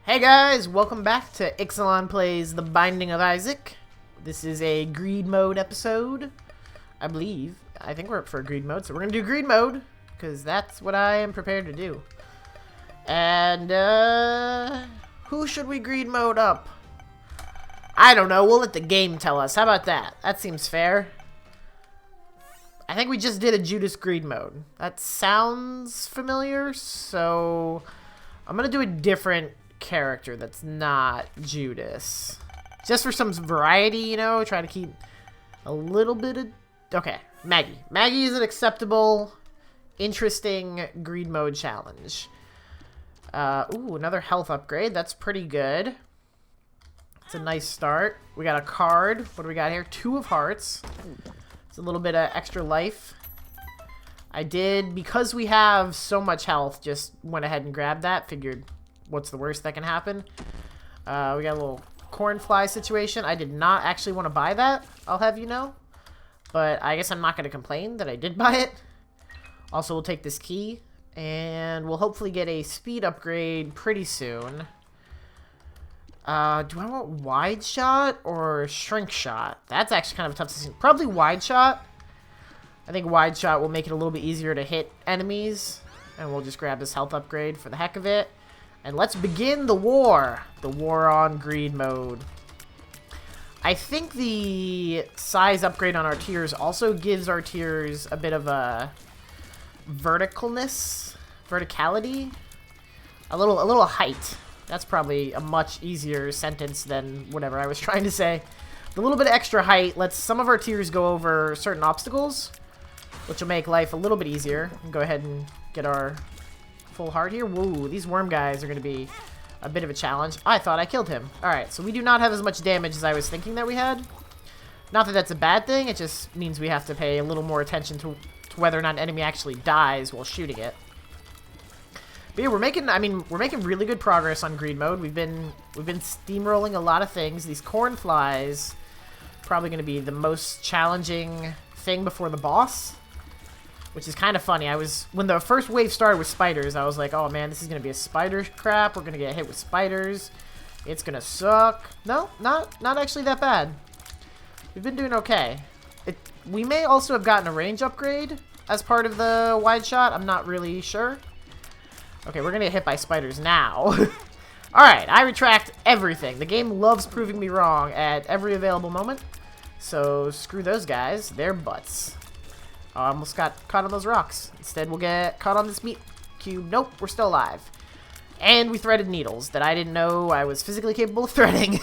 Hey guys, welcome back to Ixalan Plays The Binding of Isaac. This is a greed mode episode, I believe. I think we're up for a greed mode, so we're gonna do greed mode, because that's what I am prepared to do. And, who should we greed mode up? I don't know, we'll let the game tell us. How about that? That seems fair. I think we just did a Judas greed mode. That sounds familiar, so I'm gonna do a different character that's not Judas. Just for some variety, you know, try to keep a little bit of... Okay, Maggie. Maggie is an acceptable, interesting greed mode challenge. Ooh, another health upgrade. That's pretty good. It's a nice start. We got a card. What do we got here? 2 of hearts. It's a little bit of extra life. I did, because we have so much health, just went ahead and grabbed that. Figured, what's the worst that can happen? We got a little cornfly situation. I did not actually want to buy that, I'll have you know. But I guess I'm not going to complain that I did buy it. Also, we'll take this key. And we'll hopefully get a speed upgrade pretty soon. Do I want wide shot or shrink shot? That's actually kind of a tough decision. Probably wide shot. I think wide shot will make it a little bit easier to hit enemies. And we'll just grab this health upgrade for the heck of it. And let's begin the war. The war on greed mode. I think the size upgrade on our tiers also gives our tiers a bit of a verticality. A little height. That's probably a much easier sentence than whatever I was trying to say. A little bit of extra height lets some of our tiers go over certain obstacles, which will make life a little bit easier. Go ahead and get our full heart here. Whoa, these worm guys are going to be a bit of a challenge. I thought I killed him. Alright, so we do not have as much damage as I was thinking that we had. Not that that's a bad thing, it just means we have to pay a little more attention to whether or not an enemy actually dies while shooting it. But yeah, we're making really good progress on greed mode. We've been steamrolling a lot of things. These cornflies probably going to be the most challenging thing before the boss, which is kind of funny. When the first wave started with spiders, I was like, oh man, this is going to be a spider crap. We're going to get hit with spiders. It's going to suck. No, not actually that bad. We've been doing okay. We may also have gotten a range upgrade as part of the wide shot. I'm not really sure. Okay, we're going to get hit by spiders now. Alright, I retract everything. The game loves proving me wrong at every available moment. So, screw those guys. They're butts. I almost got caught on those rocks. Instead, we'll get caught on this meat cube. Nope, we're still alive. And we threaded needles that I didn't know I was physically capable of threading.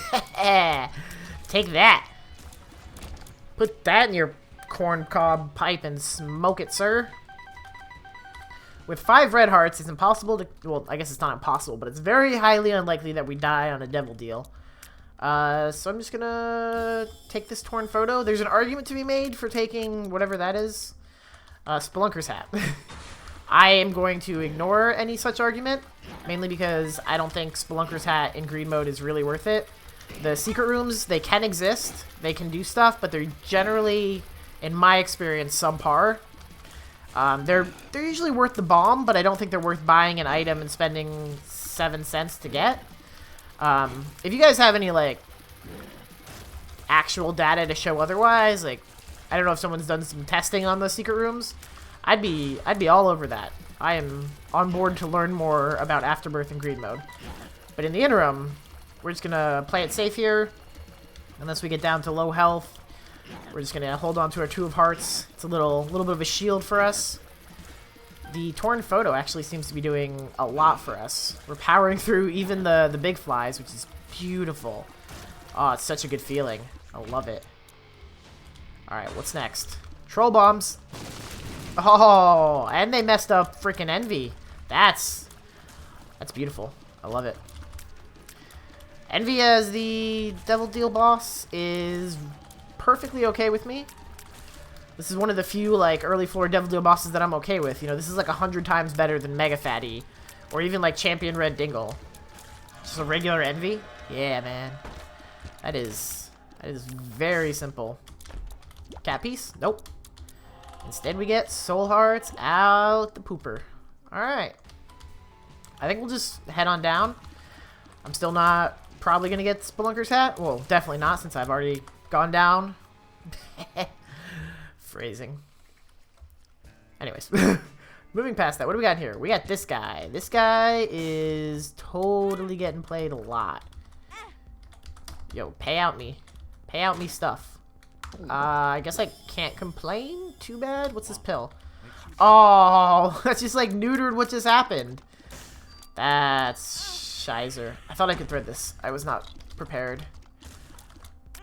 Take that. Put that in your corn cob pipe and smoke it, sir. With 5 red hearts, it's impossible to... Well, I guess it's not impossible, but it's very highly unlikely that we die on a devil deal. So I'm just gonna take this torn photo. There's an argument to be made for taking whatever that is. Spelunker's hat. I am going to ignore any such argument, mainly because I don't think Spelunker's hat in greed mode is really worth it. The secret rooms, they can exist, they can do stuff, but they're generally, in my experience, subpar. They're usually worth the bomb, but I don't think they're worth buying an item and spending 7 cents to get. If you guys have any, like, actual data to show otherwise, like, I don't know if someone's done some testing on those secret rooms, I'd be all over that. I am on board to learn more about Afterbirth and greed mode. But in the interim, we're just gonna play it safe here. Unless we get down to low health, we're just gonna hold on to our 2 of hearts. It's a little bit of a shield for us. The torn photo actually seems to be doing a lot for us. We're powering through even the big flies, which is beautiful. Oh, it's such a good feeling. I love it. Alright, what's next? Troll bombs. Oh, and they messed up freaking Envy. That's beautiful. I love it. Envy as the Devil Deal boss is perfectly okay with me. This is one of the few, like, early floor Devil Deal bosses that I'm okay with. You know, this is like 100 times better than Mega Fatty. Or even, like, Champion Red Dingle. Just a regular Envy? Yeah, man. That is very simple. Cat piece? Nope. Instead, we get soul hearts out the pooper. Alright. I think we'll just head on down. I'm still not probably going to get Spelunker's hat. Well, definitely not since I've already gone down. Phrasing. Anyways. Moving past that, what do we got here? We got this guy. This guy is totally getting played a lot. Yo, pay out me. Pay out me stuff. I guess I can't complain. Too bad. What's this pill? Oh, that's just like neutered what just happened. That's shizer. I thought I could thread this. I was not prepared.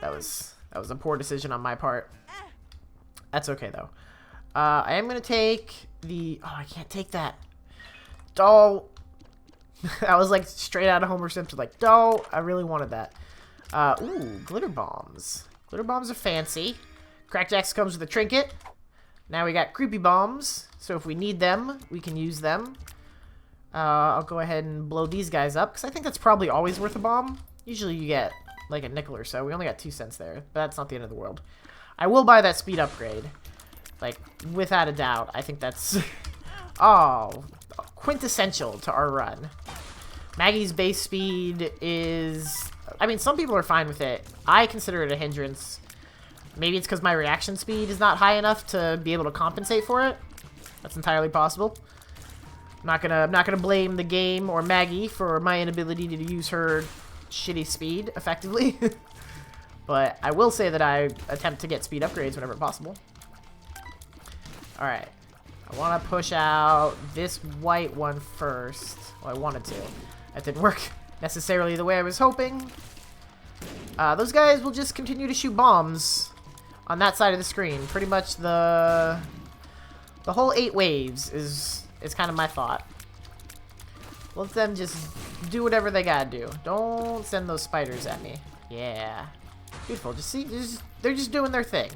That was a poor decision on my part. That's okay though. I am gonna take the. Oh, I can't take that. Doh. I was like straight out of Homer Simpson. Like, doh. I really wanted that. Ooh, glitter bombs. Glitter bombs are fancy. Crackjacks comes with a trinket. Now we got creepy bombs. So if we need them, we can use them. I'll go ahead and blow these guys up because I think that's probably always worth a bomb. Usually you get like a nickel or so. We only got 2 cents there, but that's not the end of the world. I will buy that speed upgrade. Like, without a doubt. I think that's... oh, quintessential to our run. Maggie's base speed is... I mean, some people are fine with it. I consider it a hindrance. Maybe it's because my reaction speed is not high enough to be able to compensate for it. That's entirely possible. I'm not gonna blame the game or Maggie for my inability to use her shitty speed effectively. But I will say that I attempt to get speed upgrades whenever possible. Alright. I want to push out this white one first. Well, I wanted to. That didn't work necessarily the way I was hoping. Those guys will just continue to shoot bombs on that side of the screen. Pretty much the whole 8 waves is kind of my thought. Let them just do whatever they gotta do. Don't send those spiders at me. Yeah. Beautiful. Just see, they're just doing their thing.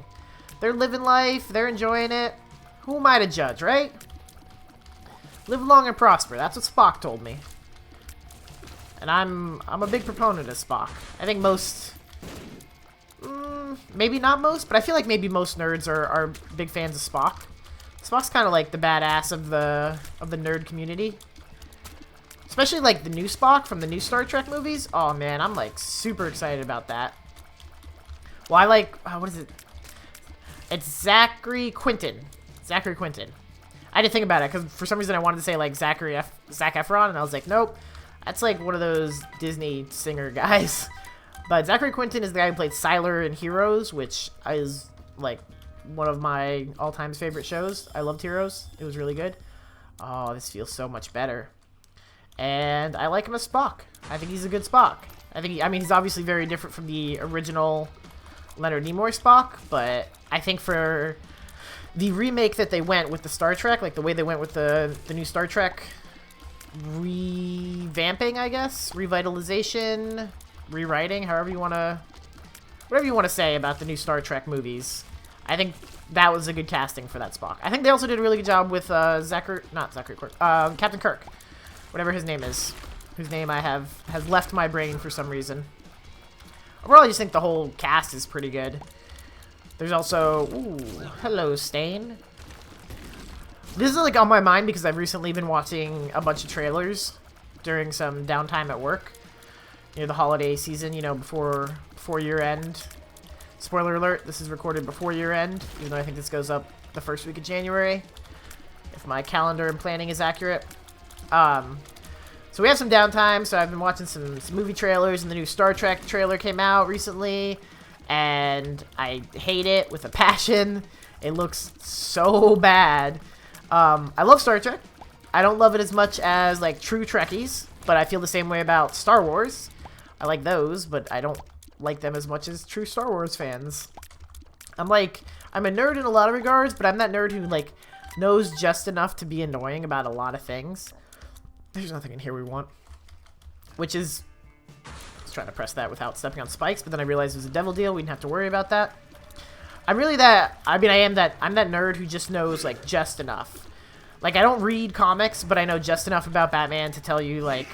They're living life. They're enjoying it. Who am I to judge, right? Live long and prosper. That's what Spock told me. And I'm a big proponent of Spock. I think most... maybe not most, but I feel like maybe most nerds are big fans of Spock. Spock's kind of like the badass of the nerd community. Especially like the new Spock from the new Star Trek movies. Oh man, I'm like super excited about that. Well, I like... what is it? It's Zachary Quinton. Zachary Quinton. I didn't think about it, because for some reason I wanted to say, like, Zac Efron, and I was like, nope. That's, like, one of those Disney singer guys. But Zachary Quinton is the guy who played Sylar in Heroes, which is, like, one of my all-time favorite shows. I loved Heroes. It was really good. Oh, this feels so much better. And I like him as Spock. I think he's a good Spock. I mean, he's obviously very different from the original Leonard Nimoy Spock, but I think for the remake that they went with the Star Trek, like the way they went with the new Star Trek revamping, I guess, revitalization, rewriting, whatever you want to say about the new Star Trek movies. I think that was a good casting for that Spock. I think they also did a really good job with Captain Kirk, whatever his name is, whose name has left my brain for some reason. Overall, I just think the whole cast is pretty good. There's also... Ooh, hello, Stain. This is, like, on my mind because I've recently been watching a bunch of trailers during some downtime at work. Near the holiday season, you know, before year-end. Spoiler alert, this is recorded before year-end, even though I think this goes up the first week of January, if my calendar and planning is accurate. So we have some downtime, so I've been watching some movie trailers, and the new Star Trek trailer came out recently, and I hate it with a passion. It looks so bad. I love Star Trek. I don't love it as much as, like, true Trekkies, but I feel the same way about Star Wars. I like those, but I don't like them as much as true Star Wars fans. I'm a nerd in a lot of regards, but I'm that nerd who, like, knows just enough to be annoying about a lot of things. There's nothing in here we want. Which is... I was trying to press that without stepping on spikes, but then I realized it was a devil deal. We didn't have to worry about that. I'm really that... I mean, I'm that nerd who just knows, like, just enough. Like, I don't read comics, but I know just enough about Batman to tell you, like,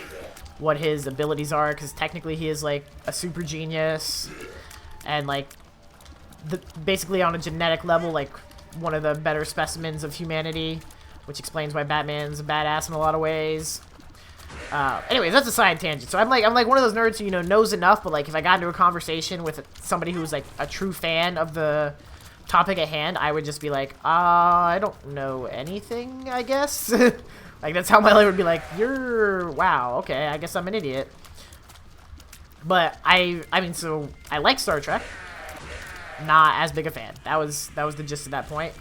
what his abilities are, because technically he is, like, a super genius. And, like, basically on a genetic level, like, one of the better specimens of humanity, which explains why Batman's a badass in a lot of ways. Anyways, that's a side tangent. So I'm like one of those nerds who, you know, knows enough, but like if I got into a conversation with somebody who was like a true fan of the topic at hand, I would just be like, I don't know anything, I guess. Like that's how my life would be like, wow, okay, I guess I'm an idiot. But I mean, so I like Star Trek. Not as big a fan. That was the gist of that point.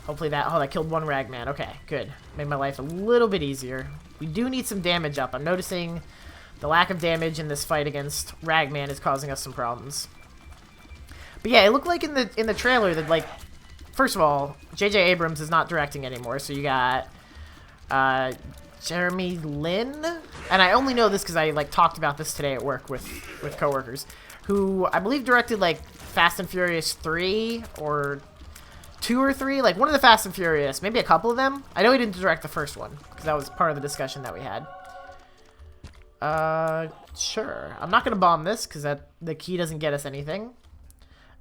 Hopefully that killed one ragman. Okay, good. Made my life a little bit easier. We do need some damage up. I'm noticing the lack of damage in this fight against Ragman is causing us some problems. But yeah, it looked like in the trailer that, like, first of all, J.J. Abrams is not directing anymore, so you got Jeremy Lin, and I only know this because I like talked about this today at work with coworkers, who I believe directed like Fast and Furious 3 or 2 or 3, like one of the Fast and Furious, maybe a couple of them. I know he didn't direct the first one because that was part of the discussion that we had. Sure. I'm not gonna bomb this because the key doesn't get us anything,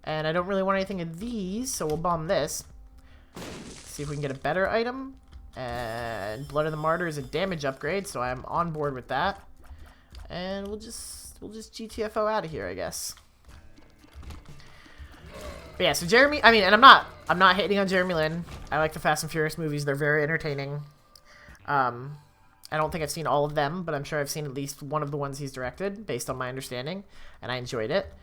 and I don't really want anything of these, so we'll bomb this. See if we can get a better item. And Blood of the Martyr is a damage upgrade, so I'm on board with that. And we'll just GTFO out of here, I guess. But yeah, so Jeremy, I mean, and I'm not hating on Jeremy Lin. I like the Fast and Furious movies. They're very entertaining. I don't think I've seen all of them, but I'm sure I've seen at least one of the ones he's directed, based on my understanding, and I enjoyed it.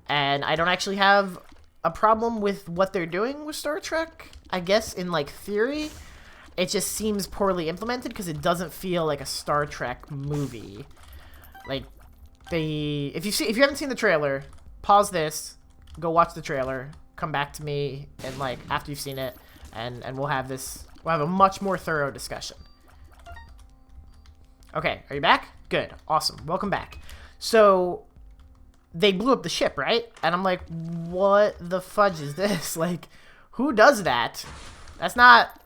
And I don't actually have a problem with what they're doing with Star Trek, I guess, in, like, theory. It just seems poorly implemented because it doesn't feel like a Star Trek movie. Like, if you haven't seen the trailer, pause this, go watch the trailer, come back to me, and like after you've seen it, and we'll have a much more thorough discussion. Okay, are you back? Good, awesome, welcome back. So they blew up the ship, right? And I'm like, what the fudge is this? Like, who does that? That's not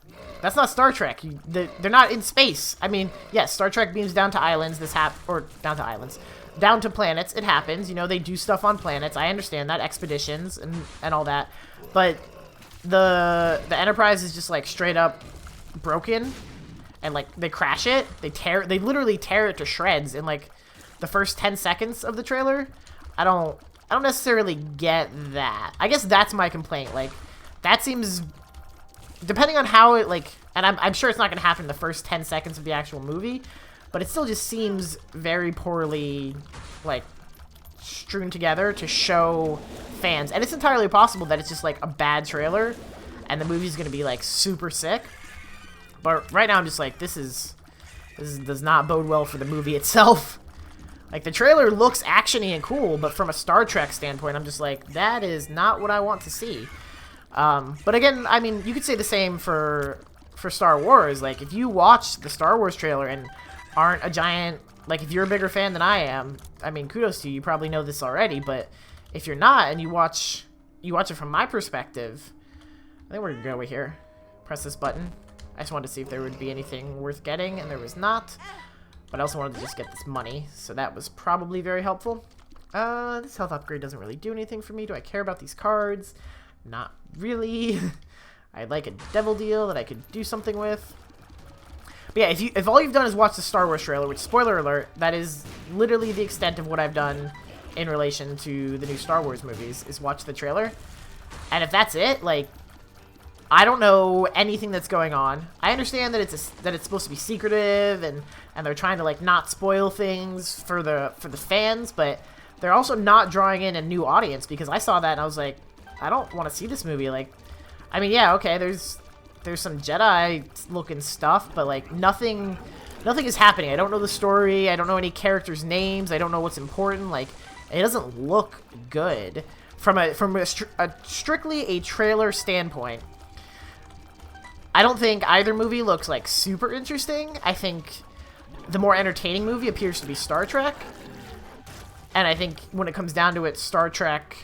Star Trek. They're not in space. I mean, yes, Star Trek beams down to islands. Down to planets. It happens. You know, they do stuff on planets. I understand that. Expeditions and all that. But the Enterprise is just like straight up broken, and like they crash it. They literally tear it to shreds in like the first 10 seconds of the trailer. I don't necessarily get that. I guess that's my complaint. Like, that seems, depending on how it, like, and I'm sure it's not going to happen in the first 10 seconds of the actual movie, but it still just seems very poorly, like, strewn together to show fans. And it's entirely possible that it's just, like, a bad trailer, and the movie's going to be, like, super sick. But right now I'm just like, this does not bode well for the movie itself. Like, the trailer looks actiony and cool, but from a Star Trek standpoint, I'm just like, that is not what I want to see. But again, I mean, you could say the same for Star Wars. Like, if you watch the Star Wars trailer and aren't a giant, like, if you're a bigger fan than I am, I mean, kudos to you. You probably know this already, but if you're not and you watch it from my perspective, I think we're gonna go over here. Press this button. I just wanted to see if there would be anything worth getting, and there was not. But I also wanted to just get this money, so that was probably very helpful. This health upgrade doesn't really do anything for me. Do I care about these cards? Not really. I'd like a devil deal that I could do something with. But yeah, if all you've done is watch the Star Wars trailer, which, spoiler alert, that is literally the extent of what I've done in relation to the new Star Wars movies, is watch the trailer. And if that's it, like, I don't know anything that's going on. I understand that it's supposed to be secretive and they're trying to, like, not spoil things for the fans, but they're also not drawing in a new audience, because I saw that and I was like, I don't want to see this movie. Like, I mean, yeah, okay, there's some Jedi looking stuff, but like nothing is happening. I don't know the story. I don't know any characters' names. I don't know what's important. Like, it doesn't look good from a strictly a trailer standpoint. I don't think either movie looks, like, super interesting. I think the more entertaining movie appears to be Star Trek. And I think when it comes down to it, Star Trek,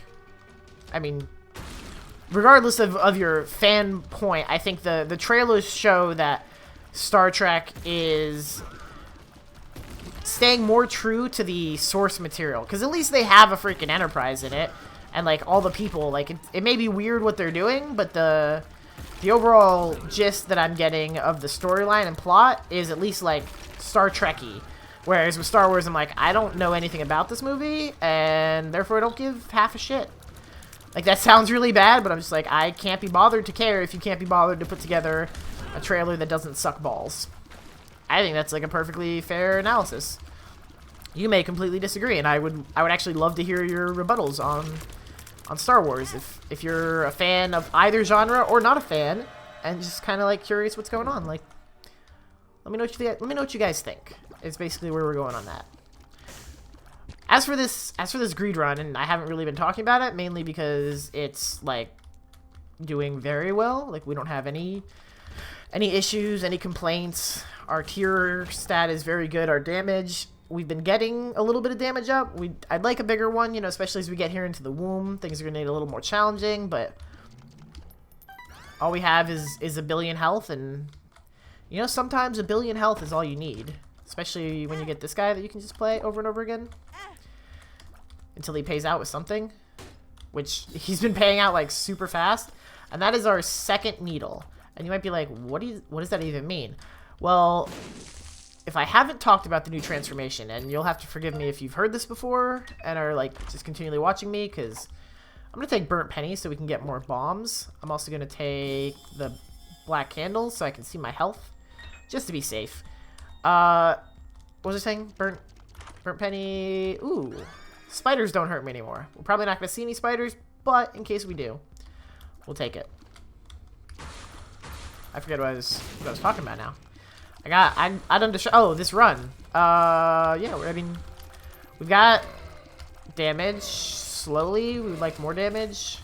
I mean, regardless of your fan point, I think the trailers show that Star Trek is staying more true to the source material. Because at least they have a freaking Enterprise in it. And, like, all the people, like, it may be weird what they're doing, but the overall gist that I'm getting of the storyline and plot is at least, like, Star Trek-y. Whereas with Star Wars, I'm like, I don't know anything about this movie, and therefore I don't give half a shit. Like, that sounds really bad, but I'm just like, I can't be bothered to care if you can't be bothered to put together a trailer that doesn't suck balls. I think that's, like, a perfectly fair analysis. You may completely disagree, and I would actually love to hear your rebuttals on Star Wars. If you're a fan of either genre or not a fan, and just kind of, like, curious what's going on, like, let me know what you guys think. It's basically where we're going on that. As for this greed run, and I haven't really been talking about it, mainly because it's, like, doing very well. Like, we don't have any issues, any complaints. Our tier stat is very good. Our damage, we've been getting a little bit of damage up. I'd like a bigger one, you know, especially as we get here into the womb. Things are going to get a little more challenging, but all we have is a billion health, and, you know, sometimes a billion health is all you need. Especially when you get this guy that you can just play over and over again. Until he pays out with something. Which he's been paying out like super fast. And that is our second needle. And you might be like, what does that even mean? Well, if I haven't talked about the new transformation, and you'll have to forgive me if you've heard this before and are like just continually watching me, because I'm going to take burnt pennies so we can get more bombs. I'm also going to take the black candles so I can see my health. Just to be safe. What was I saying? Burnt penny. Ooh. Spiders don't hurt me anymore. We're probably not going to see any spiders, but in case we do, we'll take it. I forget what I was talking about now. I done to show. Oh, this run. Yeah, I mean, we've got damage slowly. We would like more damage.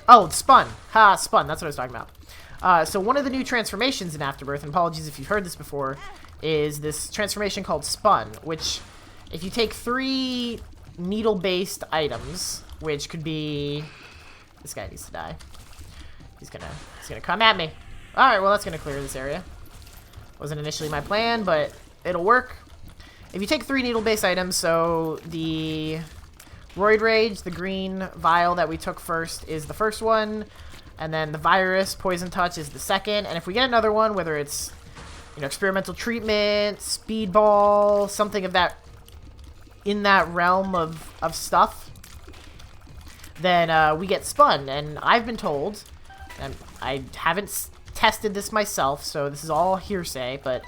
Oh, spun. Ha, spun. That's what I was talking about. So one of the new transformations in Afterbirth, and apologies if you've heard this before, is this transformation called Spun, which, if you take 3 needle-based items, which could be... This guy needs to die. He's gonna come at me. Alright, well, that's gonna clear this area. Wasn't initially my plan, but it'll work. If you take 3 needle-based items, so the Roid Rage, the green vial that we took first, is the first one. And then the virus, Poison Touch, is the second. And if we get another one, whether it's, you know, experimental treatment, speedball, something of that, in that realm of stuff, then we get spun. And I've been told, and I haven't tested this myself, so this is all hearsay, but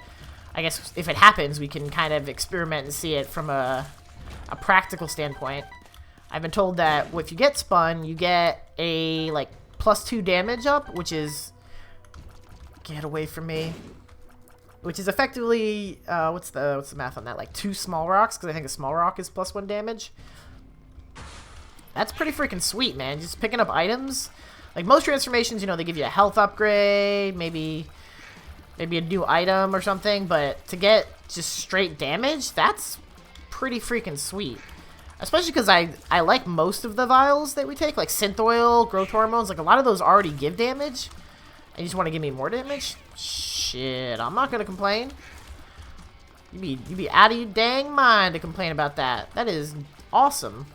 I guess if it happens, we can kind of experiment and see it from a practical standpoint. I've been told that if you get spun, you get a, like, +2 damage up, which is... Get away from me. Which is effectively... what's the math on that? Like 2 small rocks, because I think a small rock is +1 damage. That's pretty freaking sweet, man. Just picking up items. Like, most transformations, you know, they give you a health upgrade, maybe a new item or something, but to get just straight damage, that's pretty freaking sweet. Especially because I like most of the vials that we take, like synth oil, growth hormones, like a lot of those already give damage. And you just want to give me more damage? Shit, I'm not going to complain. You be out of your dang mind to complain about that. That is awesome.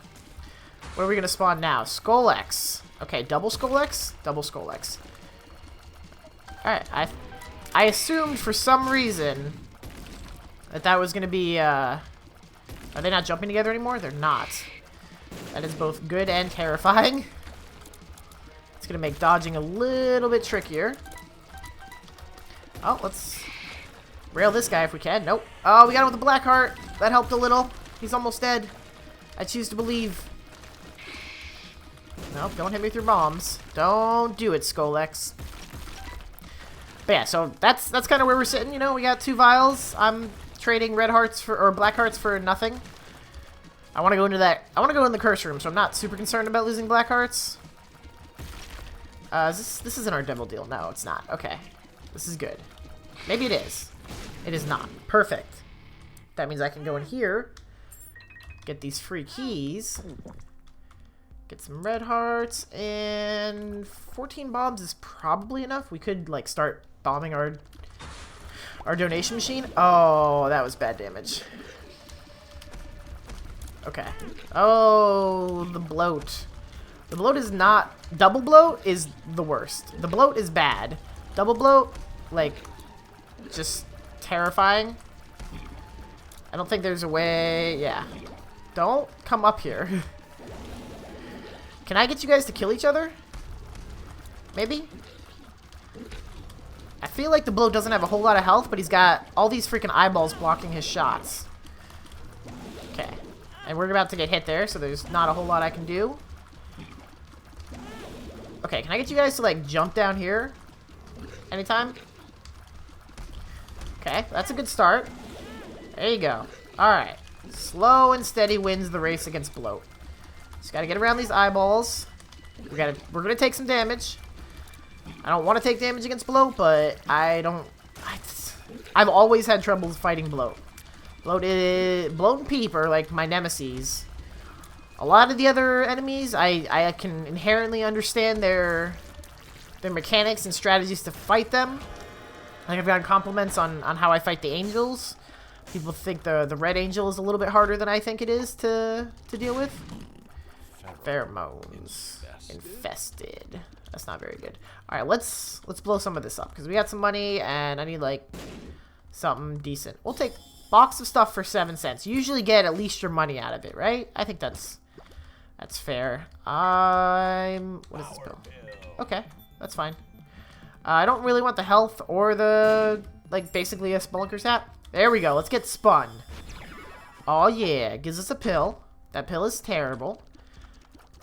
What are we going to spawn now? Skull X. Okay, double Skull X? Double Skull X. Alright, I assumed for some reason that was going to be, Are they not jumping together anymore? They're not. That is both good and terrifying. It's going to make dodging a little bit trickier. Oh, let's rail this guy if we can. Nope. Oh, we got him with the black heart. That helped a little. He's almost dead. I choose to believe. Nope, don't hit me with your bombs. Don't do it, Skolex. But yeah, so that's kind of where we're sitting. You know, we got 2 vials. I'm trading red hearts or black hearts for nothing. I want to go into that. I want to go in the curse room, so I'm not super concerned about losing black hearts. This isn't our demo deal. No, it's not. Okay, this is good. Maybe it is. It is not. Perfect. That means I can go in here, get these free keys, get some red hearts, and 14 bombs is probably enough. We could like start bombing our donation machine. Oh, that was bad damage. Okay. Oh, the bloat. The bloat is not... Double bloat is the worst. The bloat is bad. Double bloat, like, just terrifying. I don't think there's a way... Yeah. Don't come up here. Can I get you guys to kill each other? Maybe? I feel like the bloat doesn't have a whole lot of health, but he's got all these freaking eyeballs blocking his shots. Okay. And we're about to get hit there, so there's not a whole lot I can do. Okay, can I get you guys to, like, jump down here? Anytime? Okay, that's a good start. There you go. Alright. Slow and steady wins the race against bloat. Just gotta get around these eyeballs. We're gonna take some damage. I don't want to take damage against bloat, but I've always had trouble fighting bloat. Bloat and Peep are like my nemesis. A lot of the other enemies, I can inherently understand their mechanics and strategies to fight them. Like, I've gotten compliments on how I fight the angels. People think the red angel is a little bit harder than I think it is to deal with. Pheromones. Infested. That's not very good. Alright, let's blow some of this up, because we got some money, and I need, like, something decent. We'll take box of stuff for 7 cents. You usually get at least your money out of it, right? I think that's fair. What is this bill? Okay, that's fine. I don't really want the health or the, like, basically a spelunker's hat. There we go. Let's get spun. Oh, yeah. Gives us a pill. That pill is terrible.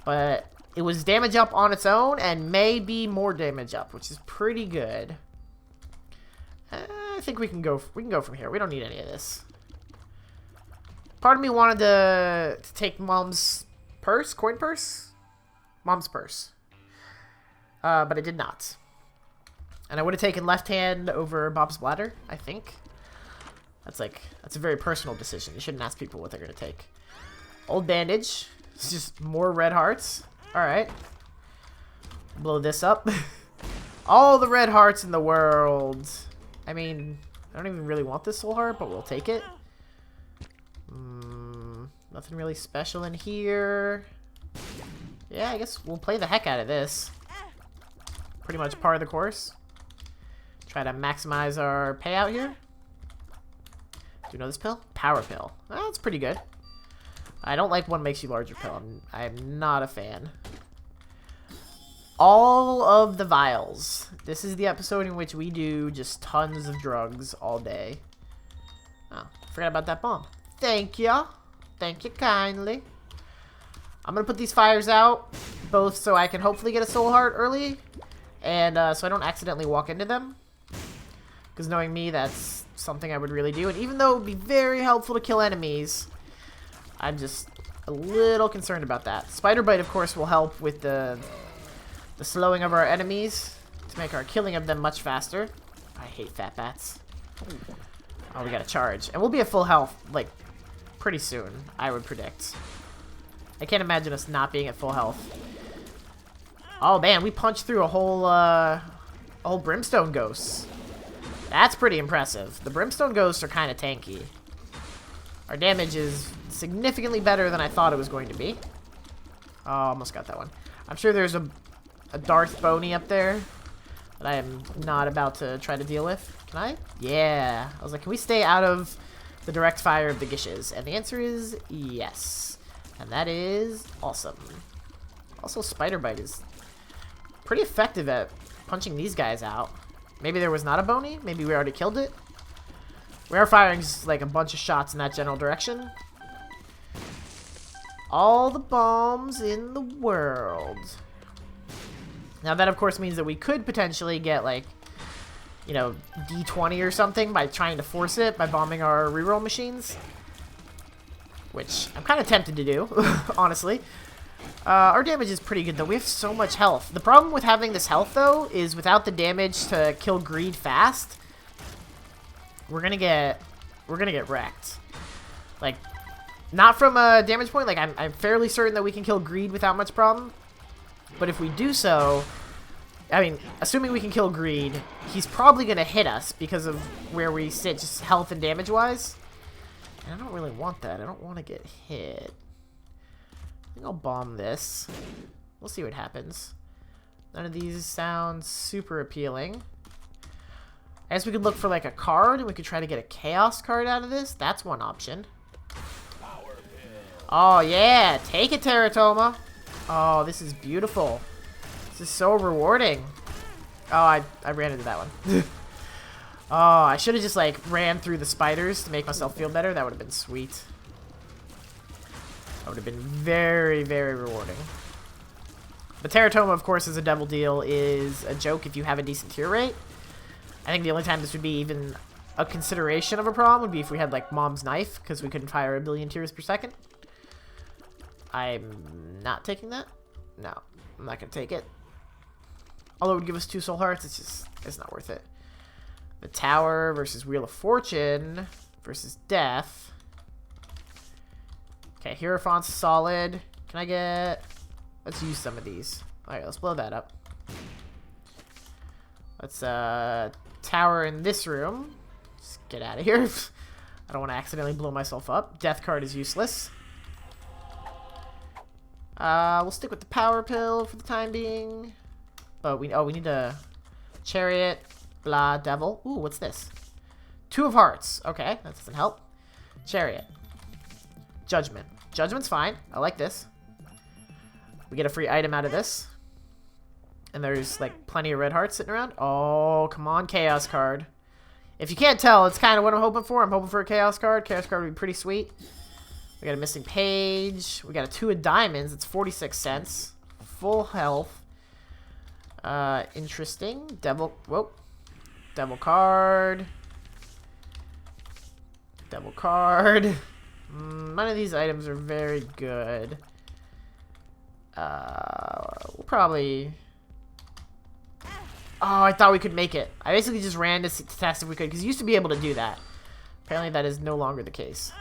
But it was damage up on its own and may be more damage up, which is pretty good. I think we can go from here. We don't need any of this. Part of me wanted to take Mom's purse, coin purse? Mom's purse. But I did not. And I would have taken left hand over Bob's bladder, I think. That's a very personal decision. You shouldn't ask people what they're going to take. Old bandage. It's just more red hearts. Alright. Blow this up. All the red hearts in the world. I mean, I don't even really want this soul heart, but we'll take it. Nothing really special in here. Yeah, I guess we'll play the heck out of this. Pretty much par of the course. Try to maximize our payout here. Do you know this pill? Power pill. Oh, that's pretty good. I don't like one makes you larger pill. I'm not a fan. All of the vials. This is the episode in which we do just tons of drugs all day. Oh, forgot about that bomb. Thank ya. Thank you kindly. I'm gonna put these fires out, both so I can hopefully get a soul heart early, and so I don't accidentally walk into them. Because knowing me, that's something I would really do. And even though it would be very helpful to kill enemies, I'm just a little concerned about that. Spider Bite, of course, will help with the slowing of our enemies to make our killing of them much faster. I hate fat bats. Oh, we gotta charge. And we'll be at full health, like, pretty soon, I would predict. I can't imagine us not being at full health. Oh, man, we punched through a whole Brimstone Ghost. That's pretty impressive. The Brimstone Ghosts are kind of tanky. Our damage is significantly better than I thought it was going to be. Oh, almost got that one. I'm sure there's a Darth Boney up there that I am not about to try to deal with. Can I? Yeah. I was like, can we stay out of the direct fire of the Gishes? And the answer is yes. And that is awesome. Also, Spider Bite is pretty effective at punching these guys out. Maybe there was not a Boney. Maybe we already killed it. We are firing just like a bunch of shots in that general direction. All the bombs in the world. Now that, of course, means that we could potentially get, like, you know, D20 or something by trying to force it by bombing our reroll machines. Which I'm kind of tempted to do, honestly. Our damage is pretty good, though. We have so much health. The problem with having this health, though, is without the damage to kill greed fast, we're gonna get wrecked. Like, not from a damage point. Like, I'm fairly certain that we can kill greed without much problem. But if we do so, I mean, assuming we can kill greed, he's probably gonna hit us because of where we sit, just health and damage-wise. And I don't really want that. I don't want to get hit. I think I'll bomb this. We'll see what happens. None of these sound super appealing. I guess we could look for like a card and we could try to get a chaos card out of this. That's one option. Oh yeah, take it, Teratoma. Oh, this is beautiful. This is so rewarding. Oh, I ran into that one. Oh, I should have just like ran through the spiders to make myself feel better. That would have been sweet. That would have been very, very rewarding. The Teratoma, of course, as a devil deal is a joke if you have a decent tier rate. I think the only time this would be even a consideration of a problem would be if we had like Mom's Knife, because we couldn't fire 1 billion tears per second. I'm not taking that. No, I'm not going to take it. Although it would give us 2 soul hearts, it's not worth it. The Tower versus Wheel of Fortune versus Death. Okay, Hierophant's solid. Can I get... Let's use some of these. Alright, let's blow that up. Let's, Tower in this room. Let's get out of here. I don't want to accidentally blow myself up. Death card is useless. We'll stick with the Power Pill for the time being. Oh, we need a Chariot, blah, Devil. Ooh, what's this? 2 of Hearts. Okay, that doesn't help. Chariot. Judgment. Judgment's fine. I like this. We get a free item out of this. And there's, like, plenty of red hearts sitting around. Oh, come on, Chaos card. If you can't tell, it's kind of what I'm hoping for. I'm hoping for a Chaos card. Chaos card would be pretty sweet. We got a missing page. We got a 2 of diamonds. It's 46 cents. Full health. Interesting. Devil. Whoa. Devil card. Devil card. None of these items are very good. We'll probably... Oh, I thought we could make it. I basically just ran to test if we could, because you used to be able to do that. Apparently that is no longer the case.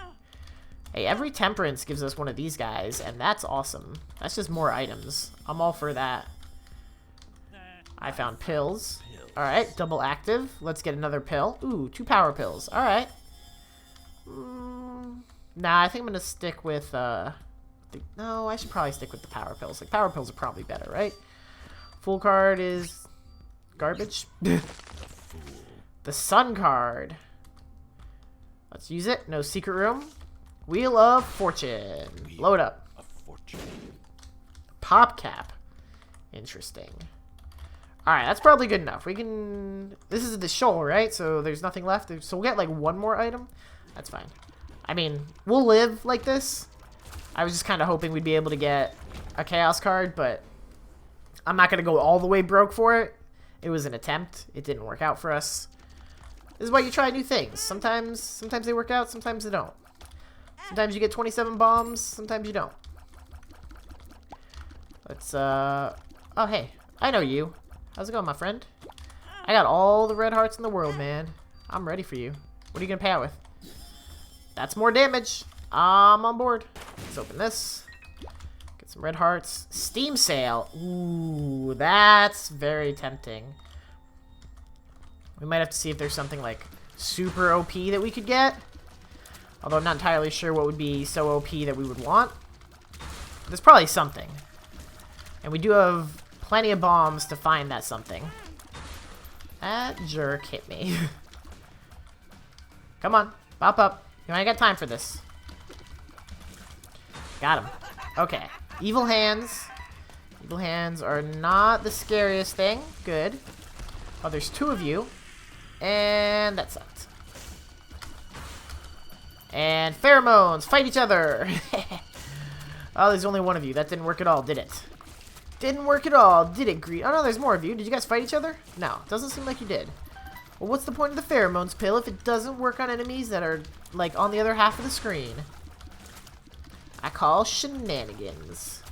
Hey, every Temperance gives us one of these guys, and that's awesome. That's just more items. I'm all for that. I found pills. Alright, double active. Let's get another pill. Ooh, 2 power pills. Alright. Nah, I think I'm going to stick with, no, I should probably stick with the power pills. Like, power pills are probably better, right? Full card is garbage. The Sun card. Let's use it. No secret room. Wheel of Fortune. Blow it up. Pop cap. Interesting. Alright, that's probably good enough. We can... This is the shoal, right? So there's nothing left. So we'll get, like, 1 more item. That's fine. I mean, we'll live like this. I was just kind of hoping we'd be able to get a Chaos card, but I'm not going to go all the way broke for it. It was an attempt. It didn't work out for us. This is why you try new things. Sometimes they work out, sometimes they don't. Sometimes you get 27 bombs, sometimes you don't. Let's, oh, hey. I know you. How's it going, my friend? I got all the red hearts in the world, man. I'm ready for you. What are you going to pay out with? That's more damage. I'm on board. Let's open this. Get some red hearts. Steam sale. Ooh, that's very tempting. We might have to see if there's something like super OP that we could get. Although I'm not entirely sure what would be so OP that we would want. There's probably something. And we do have plenty of bombs to find that something. That jerk hit me. Come on, pop up. You know, I got time for this. Got him. Okay. Evil hands. Evil hands are not the scariest thing. Good. Oh, there's 2 of you. And that sucked. And pheromones. Fight each other. Oh, there's only 1 of you. That didn't work at all, did it? Didn't work at all, did it, Greed? Oh, no, there's more of you. Did you guys fight each other? No. Doesn't seem like you did. Well, what's the point of the pheromones pill if it doesn't work on enemies that are, like, on the other half of the screen? I call shenanigans.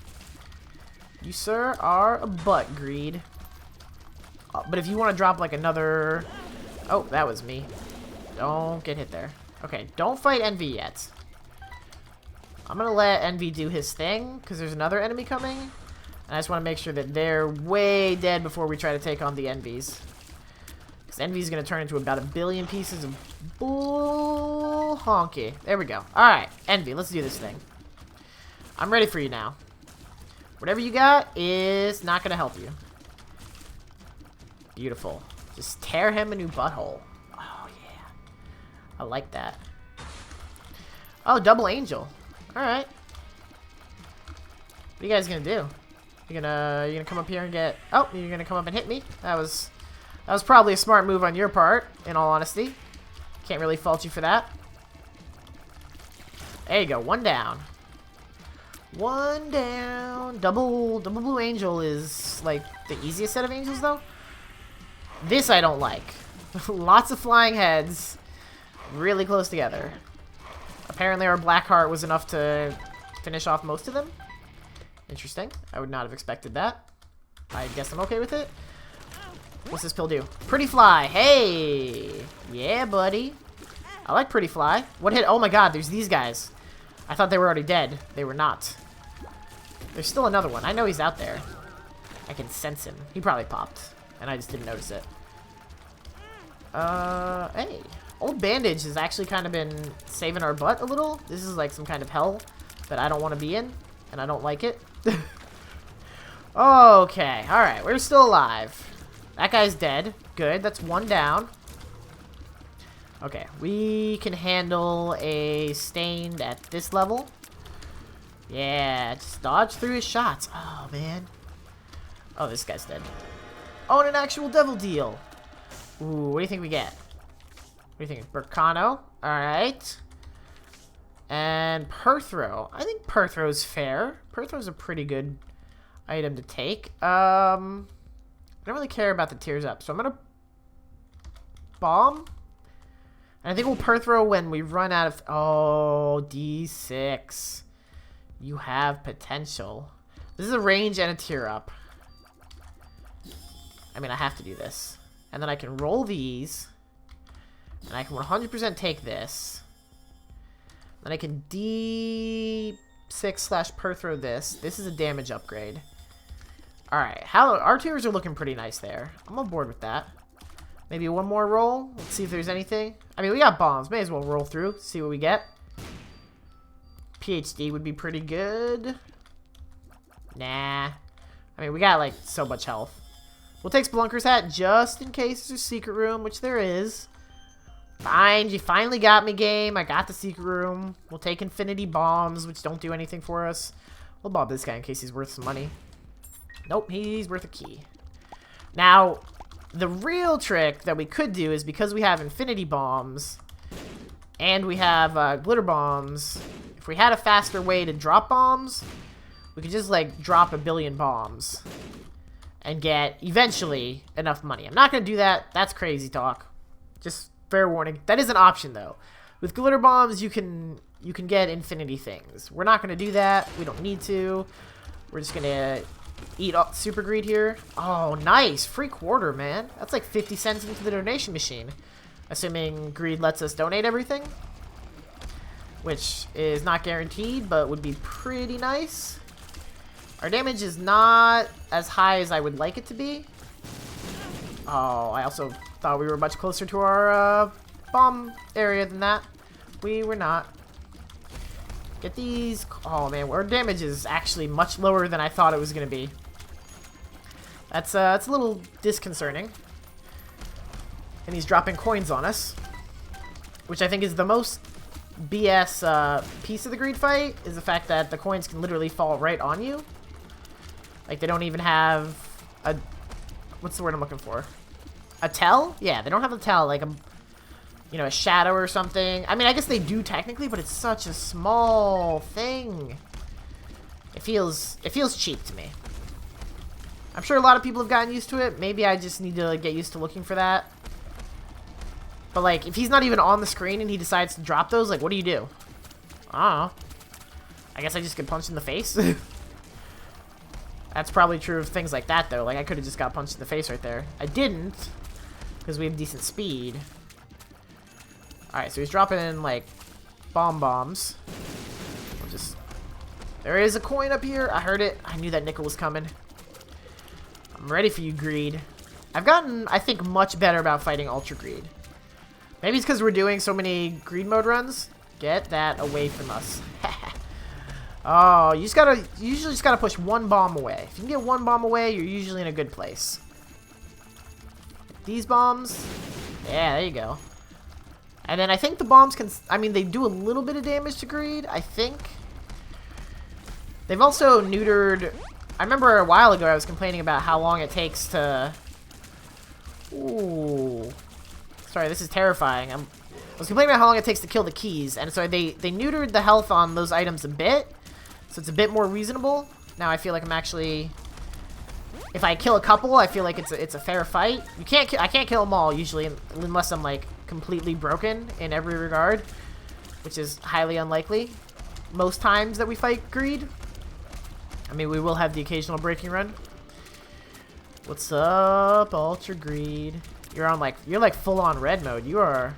You, sir, are a butt, Greed. Oh, but if you want to drop, like, another... Oh, that was me. Don't get hit there. Okay, don't fight Envy yet. I'm going to let Envy do his thing, because there's another enemy coming. And I just want to make sure that they're way dead before we try to take on the Envies. Because Envy's going to turn into about 1 billion pieces of bull honky. There we go. Alright, Envy, let's do this thing. I'm ready for you now. Whatever you got is not going to help you. Beautiful. Just tear him a new butthole. Oh, yeah. I like that. Oh, double angel. Alright. What are you guys gonna do? You're gonna come up here and get... Oh, you're gonna come up and hit me? That was probably a smart move on your part, in all honesty. Can't really fault you for that. There you go, one down. One down. Double blue angel is, like, the easiest set of angels, though. This I don't like. Lots of flying heads. Really close together. Apparently our black heart was enough to finish off most of them. Interesting. I would not have expected that. I guess I'm okay with it. What's this pill do? Pretty fly. Hey! Yeah, buddy. I like pretty fly. What hit? Oh my god, there's these guys. I thought they were already dead. They were not. There's still another one. I know he's out there. I can sense him. He probably popped. And I just didn't notice it. Hey. Old Bandage has actually kind of been saving our butt a little. This is like some kind of hell that I don't want to be in. And I don't like it. Okay. Alright. We're still alive. That guy's dead. Good. That's one down. Okay. We can handle a stained at this level. Yeah. Just dodge through his shots. Oh, man. Oh, this guy's dead. Oh, and an actual devil deal. Ooh, what do you think we get? What do you think? Burkano. Alright. And Perthrow. I think Perthrow's fair. Perthrow's a pretty good item to take. I don't really care about the tears up, so I'm gonna bomb. And I think we'll Perthrow when we run out of... Oh, D6. You have potential. This is a range and a tear up. I mean, I have to do this. And then I can roll these. And I can 100% take this. Then I can D6/Perthrow this. This is a damage upgrade. Alright, our tears are looking pretty nice there. I'm on board with that. Maybe one more roll. Let's see if there's anything. I mean, we got bombs. May as well roll through. See what we get. PhD would be pretty good. Nah. I mean, we got, like, so much health. We'll take Spelunker's Hat just in case there's a secret room, which there is. Fine, you finally got me, game. I got the secret room. We'll take Infinity Bombs, which don't do anything for us. We'll bob this guy in case he's worth some money. Nope, he's worth a key. Now, the real trick that we could do is because we have Infinity Bombs and we have Glitter Bombs, if we had a faster way to drop bombs, we could just, like, drop 1 billion bombs and get, eventually, enough money. I'm not going to do that. That's crazy talk. Just fair warning. That is an option, though. With Glitter Bombs, you can get infinity things. We're not going to do that. We don't need to. We're just going to eat Super Greed here. Oh, nice. Free quarter, man. That's like 50 cents into the donation machine. Assuming Greed lets us donate everything. Which is not guaranteed, but would be pretty nice. Our damage is not as high as I would like it to be. Oh, I also thought we were much closer to our bomb area than that. We were not. Get these. Oh, man. Our damage is actually much lower than I thought it was going to be. That's a little disconcerting. And he's dropping coins on us. Which I think is the most BS piece of the greed fight. Is the fact that the coins can literally fall right on you. Like, they don't even have a... What's the word I'm looking for? A tell? Yeah, they don't have a tell. Like, you know, a shadow or something. I mean, I guess they do technically, but it's such a small thing. It feels cheap to me. I'm sure a lot of people have gotten used to it. Maybe I just need to, like, get used to looking for that. But, like, if he's not even on the screen and he decides to drop those, like, what do you do? I don't know. I guess I just get punched in the face. That's probably true of things like that, though. Like, I could have just got punched in the face right there. I didn't, because we have decent speed. Alright, so he's dropping in, like, bombs. We'll just... There is a coin up here. I heard it. I knew that nickel was coming. I'm ready for you, Greed. I've gotten, I think, much better about fighting Ultra Greed. Maybe it's because we're doing so many Greed mode runs. Get that away from us. Oh, you usually just gotta push one bomb away. If you can get one bomb away, you're usually in a good place. these bombs. Yeah, there you go. And then I think the bombs can... I mean, they do a little bit of damage to greed, I think. They've also neutered... I remember a while ago I was complaining about how long it takes to... Ooh. Sorry, this is terrifying. I was complaining about how long it takes to kill the keys, and so they neutered the health on those items a bit, so it's a bit more reasonable. Now I feel like I'm actually... If I kill a couple, I feel like it's a fair fight. I can't kill them all usually unless I'm like completely broken in every regard, which is highly unlikely most times that we fight greed. I mean, we will have the occasional breaking run. What's up, Ultra Greed? You're like full on red mode. You are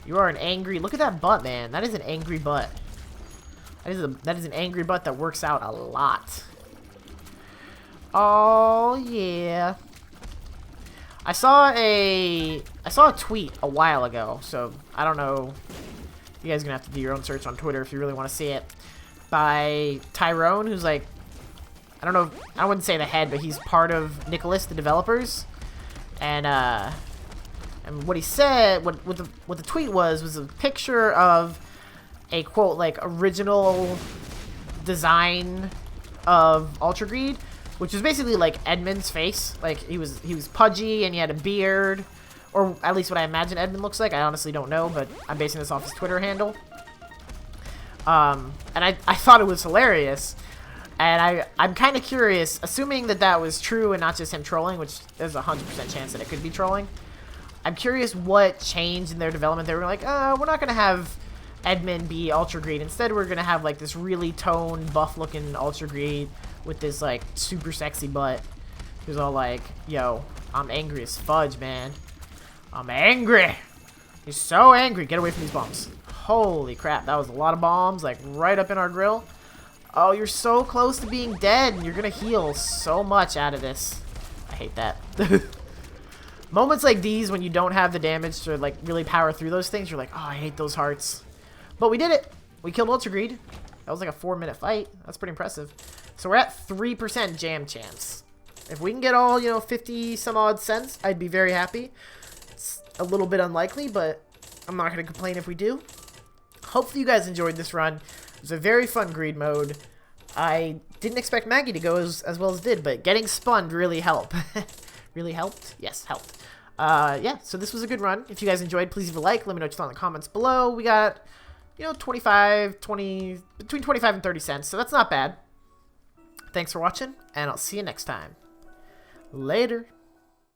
an angry. Look at that butt, man. That is an angry butt. That is an angry butt that works out a lot. Oh yeah. I saw a tweet a while ago, so I don't know. You guys are gonna have to do your own search on Twitter if you really want to see it. By Tyrone, who's like, I don't know, I wouldn't say the head, but he's part of Nicholas, the developers. And what he said, what the tweet was a picture of a quote like original design of Ultra Greed, which was basically like Edmund's face. Like he was pudgy and he had a beard, or at least what I imagine Edmund looks like. I honestly don't know, but I'm basing this off his Twitter handle. And I thought it was hilarious, and I'm kind of curious, assuming that was true and not just him trolling, which there's a 100% chance that it could be trolling. I'm curious what changed in their development. They were like, we're not gonna have Edmund be Ultra Greed. Instead, we're gonna have like this really toned, buff-looking Ultra Greed with this like super sexy butt. He was all like, yo, I'm angry as fudge, man. I'm angry. He's so angry. Get away from these bombs. Holy crap, that was a lot of bombs, like right up in our grill. Oh, you're so close to being dead, and you're gonna heal so much out of this. I hate that. Moments like these when you don't have the damage to like really power through those things, you're like, oh, I hate those hearts. But we did it. We killed Ultra Greed. That was like a 4-minute fight. That's pretty impressive. So we're at 3% jam chance. If we can get all, 50 some odd cents, I'd be very happy. It's a little bit unlikely, but I'm not going to complain if we do. Hopefully you guys enjoyed this run. It was a very fun greed mode. I didn't expect Maggie to go as well as did, but getting spun really helped. Really helped? Yes, helped. Yeah, so this was a good run. If you guys enjoyed, please leave a like. Let me know what you thought in the comments below. We got, between 25 and 30 cents, so that's not bad. Thanks for watching, and I'll see you next time. Later.